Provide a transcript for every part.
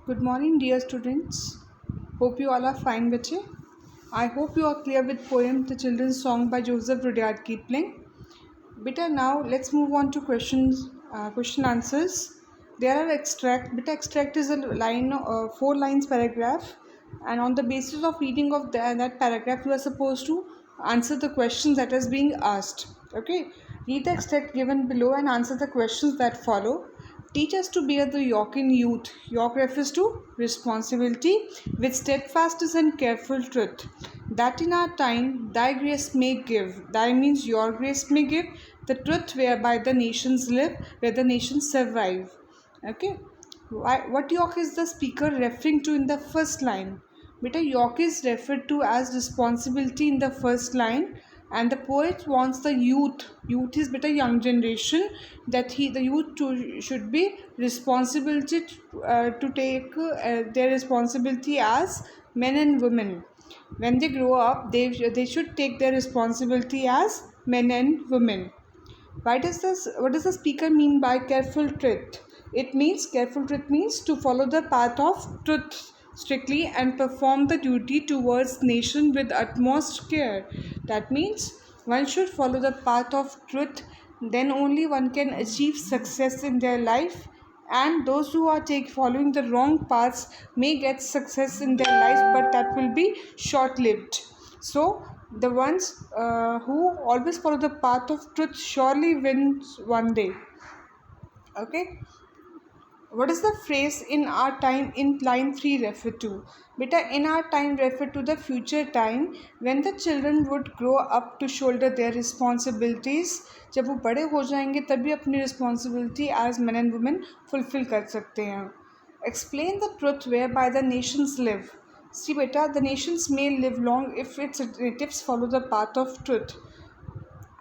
Good morning, dear students. Hope you all are fine, bache. I hope you are clear with poem The Children's Song by Joseph Rudyard Kipling. Beta, now let's move on to question answers. There are extract. Beta, extract is a line, 4 lines paragraph, and on the basis of reading of that paragraph, you are supposed to answer the questions that is being asked. Okay, read the extract given below and answer the questions that follow. Teach us to bear the yoke in youth. Yoke refers to responsibility with steadfastness and careful truth. That in our time thy grace may give. Thy means your grace may give the truth whereby the nations live, where the nations survive. Okay. What yoke is the speaker referring to in the first line? Beta, yoke is referred to as responsibility in the first line, and the poet wants the youth is better young generation, that the youth should be responsibility to take their responsibility as men and women. When they grow up, they should take their responsibility as men and women. What does the speaker mean by careful truth? Careful truth means to follow the path of truth strictly and perform the duty towards nation with utmost care. That means one should follow the path of truth, then only one can achieve success in their life, and those who are following the wrong paths may get success in their lives, but that will be short lived. So the ones who always follow the path of truth surely wins one day. Okay. What is the phrase in our time in line 3 refer to? Beta, in our time refer to the future time when the children would grow up to shoulder their responsibilities. जब वो बड़े हो जाएंगे तभी अपनी responsibility as men and women fulfill कर सकते हैं. Explain the truth whereby the nations live. See beta, the nations may live long if its natives follow the path of truth.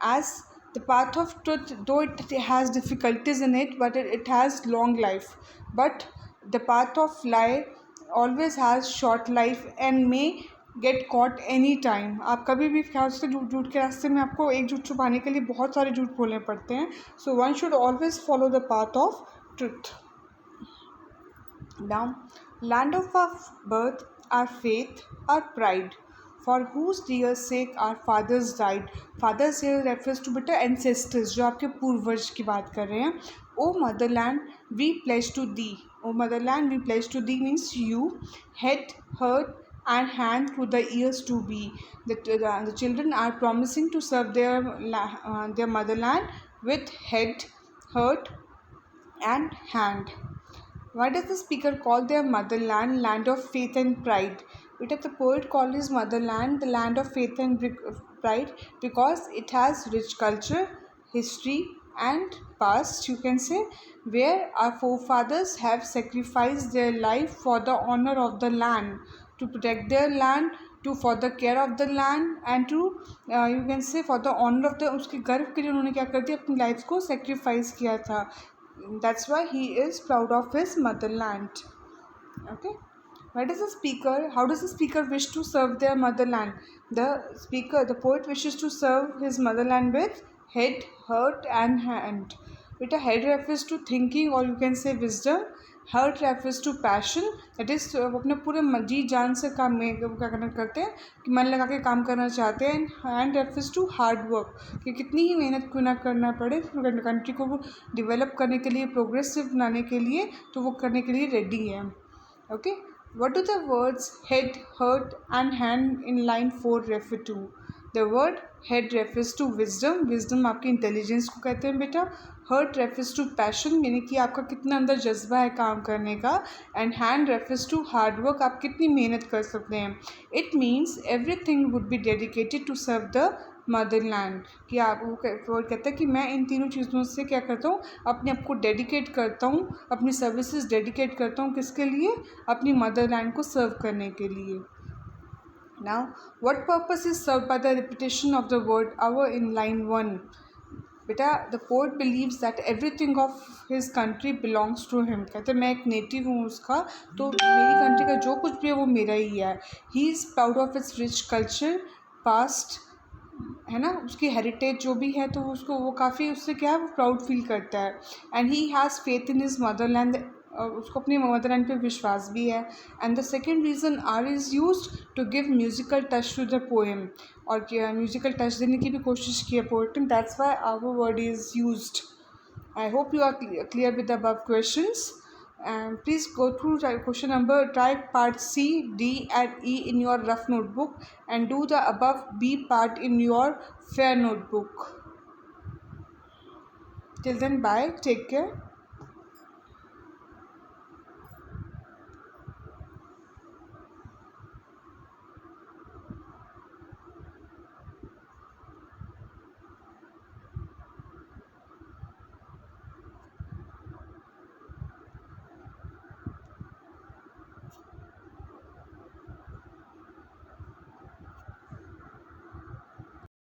As the path of truth, though it has difficulties in it, but it has long life. But the path of lie always has short life and may get caught any time. आप कभी भी ख्याल से झूठ के रास्ते में आपको एक झूठ छुपाने के लिए बहुत सारे झूठ बोलने पड़ते हैं. So one should always follow the path of truth. Now, land of our birth, our faith, our pride, for whose dear sake our fathers died. Fathers here refers to बेटा ancestors, जो आपके पूर्वज की बात कर रहे हैं. O motherland, we pledge to thee. O motherland, we pledge to thee means you, head, heart, and hand through the years to be. The children are promising to serve their motherland with head, heart, and hand. Why does the speaker call their motherland land of faith and pride? The poet called his motherland the land of faith and pride because it has rich culture, history, and past, you can say, where our forefathers have sacrificed their life for the honor of the land, to protect their land, to for the care of the land, and to you can say for the honor of the उसके गर्व के लिए उन्होंने क्या कर दिया, अपनी life को सेक्रीफाइस किया था. That's why he is proud of his motherland. Okay. How does the speaker wish to serve their motherland? The poet wishes to serve his motherland with head, heart, and hand. Beta, head refers to thinking, or you can say wisdom. Heart refers to passion. That is, वो अपने पूरे जी जान से काम में क्या करते हैं कि मन लगा के काम करना चाहते हैं. Hand refers to hard work, कि कितनी ही मेहनत क्यों ना करना पड़े कंट्री को वो डेवलप करने के लिए, प्रोग्रेसिव बनाने के लिए, तो वो करने के लिए रेडी है. Okay. What do the words head, heart, and hand in line 4 refer to? The word head refers to wisdom. Wisdom आपकी इंटेलिजेंस को कहते हैं बेटा. Heart refers to passion, यानी कि आपका कितना अंदर जज्बा है काम करने का. And hand refers to hard work, आप कितनी मेहनत कर सकते हैं. It means everything would be dedicated to serve the Motherland, कि आप वो कहता है कि मैं इन तीनों चीज़ों से क्या करता हूँ, अपने आप को डेडिकेट करता हूँ, अपनी सर्विसेज डेडिकेट करता हूँ. किसके लिए? अपनी मदरलैंड को सर्व करने के लिए. Now what purpose is serve by the repetition of the word our in line 1? बेटा, the poet believes that everything of his country belongs to him. कहते हैं मैं एक नेटिव हूँ उसका, तो मेरी कंट्री का जो कुछ भी है वो मेरा ही है. He is proud of its rich culture, past, है ना, उसकी हेरिटेज जो भी है, तो उसको वो काफ़ी उससे क्या है, वो प्राउड फील करता है. And he has faith in his motherland, उसको अपनी मदर लैंग्वेज पे विश्वास भी है. And the second reason are is use to give musical touch to the poem, और म्यूजिकल टच देने की भी कोशिश की है poetry. That's why our word is used. I hope you are clear with the above questions. And please go through question number, try part C, D and E in your rough notebook and do the above B part in your fair notebook. Till then, bye. Take care.